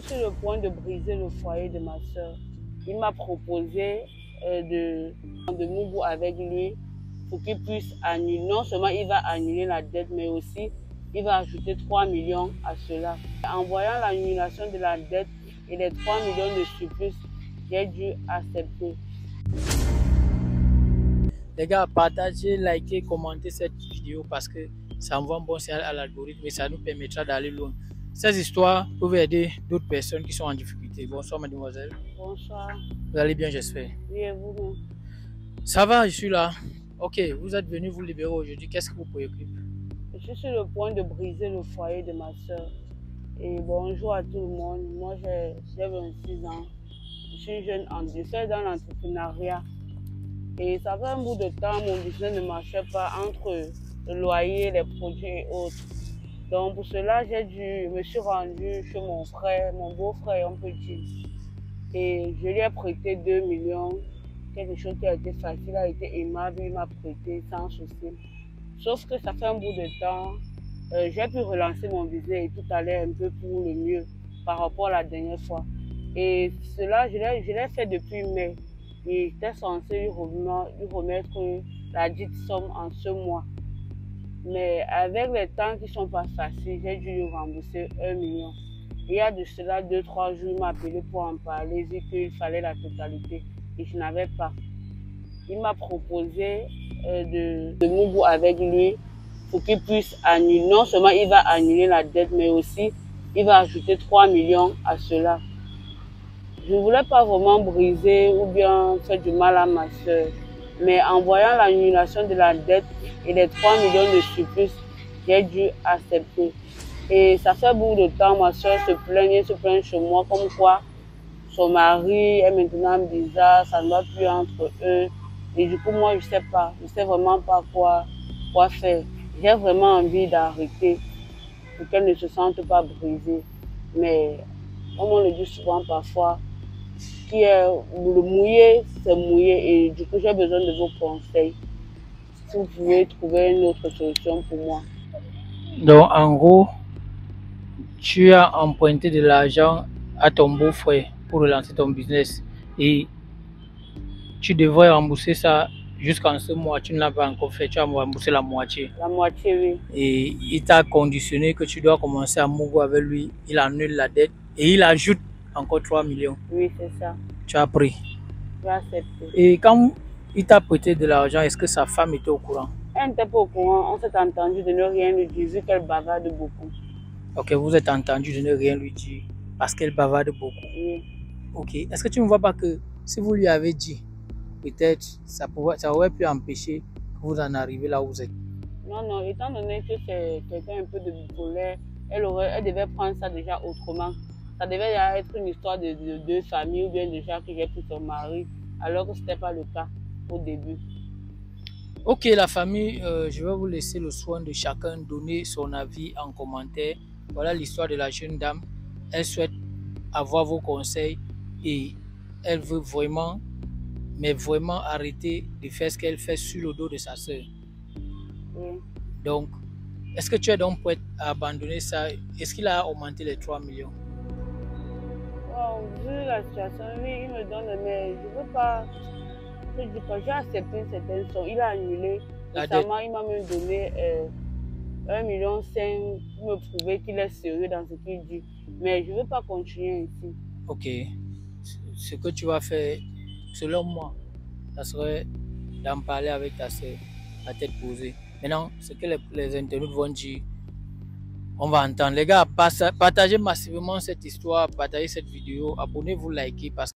suis sur le point de briser le foyer de ma soeur. Il m'a proposé de Moubou avec lui pour qu'il puisse annuler. Non seulement il va annuler la dette, mais aussi il va ajouter 3 millions à cela. En voyant l'annulation de la dette et les 3 millions de surplus, j'ai dû accepter. Les gars, partagez, likez, commentez cette vidéo parce que ça envoie un bon signal à l'algorithme et ça nous permettra d'aller loin. Ces histoires peuvent aider d'autres personnes qui sont en difficulté. Bonsoir mademoiselle. Bonsoir. Vous allez bien, j'espère. Oui, et vous-même? Ça va, je suis là. Ok, vous êtes venu vous libérer aujourd'hui. Qu'est-ce qui vous préoccupe? Je suis sur le point de briser le foyer de ma soeur. Et bonjour à tout le monde. Moi, j'ai 26 ans. Je suis jeune en décès dans l'entrepreneuriat. Et ça fait un bout de temps, mon business ne marchait pas entre le loyer, les produits et autres. Donc pour cela, je me suis rendue chez mon frère, mon beau-frère, on peut dire. Et je lui ai prêté 2 millions, quelque chose qui a été facile, il a été aimable, il m'a prêté sans souci. Sauf que ça fait un bout de temps, j'ai pu relancer mon business et tout allait un peu pour le mieux par rapport à la dernière fois. Et cela, je l'ai fait depuis mai. Et j'étais censé lui remettre la dite somme en ce mois. Mais avec les temps qui ne sont pas faciles, j'ai dû lui rembourser 1 million. Et il y a de cela 2-3 jours, il m'a appelé pour en parler, vu qu'il fallait la totalité. Et je n'avais pas. Il m'a proposé de Moubou avec lui pour qu'il puisse annuler. Non seulement il va annuler la dette, mais aussi il va ajouter 3 millions à cela. Je ne voulais pas vraiment briser ou bien faire du mal à ma soeur. Mais en voyant l'annulation de la dette et les 3 millions de surplus, j'ai dû accepter. Et ça fait beaucoup de temps, ma soeur se plaint chez moi comme quoi son mari est maintenant bizarre, ça ne va plus entre eux. Et du coup, moi, je ne sais vraiment pas quoi faire. J'ai vraiment envie d'arrêter pour qu'elle ne se sente pas brisée. Mais comme on le dit souvent parfois, qui est le mouillé, c'est mouillé. Et du coup, j'ai besoin de vos conseils. Si vous pouvez trouver une autre solution pour moi. Donc, en gros, tu as emprunté de l'argent à ton beau-frère pour relancer ton business et tu devrais rembourser ça jusqu'en ce mois. Tu ne l'as pas encore fait, tu as remboursé la moitié. La moitié, oui. Et il t'a conditionné que tu dois commencer à mouvoir avec lui. Il annule la dette et il ajoute encore 3 millions. Oui, c'est ça. Tu as pris. J'ai accepté. Et quand il t'a prêté de l'argent, est-ce que sa femme était au courant? Elle n'était pas au courant. On s'est entendu de ne rien lui dire vu qu'elle bavarde beaucoup. Ok, vous êtes entendu de ne rien lui dire parce qu'elle bavarde beaucoup. Oui. Ok, est-ce que tu ne vois pas que si vous lui avez dit, peut-être ça aurait pu empêcher que vous en arriviez là où vous êtes? Non, étant donné que c'est quelqu'un un peu de bipolaire, elle devait prendre ça déjà autrement. Ça devait être une histoire de deux familles ou bien déjà que j'ai pris son mari, alors que ce n'était pas le cas au début. Ok, la famille, je vais vous laisser le soin de chacun donner son avis en commentaire. Voilà l'histoire de la jeune dame. Elle souhaite avoir vos conseils et elle veut vraiment, mais vraiment arrêter de faire ce qu'elle fait sur le dos de sa soeur. Oui. Donc, est-ce que tu es donc prête à abandonner ça? Est-ce qu'il a augmenté les 3 millions? Bon, vu la situation, oui, il me donne, mais je ne veux pas. J'ai accepté une certaine somme. Il a annulé. Récemment, il m'a même donné 1,5 million pour me prouver qu'il est sérieux dans ce qu'il dit. Mais je ne veux pas continuer ainsi. Ok. Ce que tu vas faire, selon moi, ça serait d'en parler avec ta soeur, la tête posée. Maintenant, ce que les internautes vont dire, on va entendre. Les gars, partagez massivement cette histoire, partagez cette vidéo, abonnez-vous, likez parce que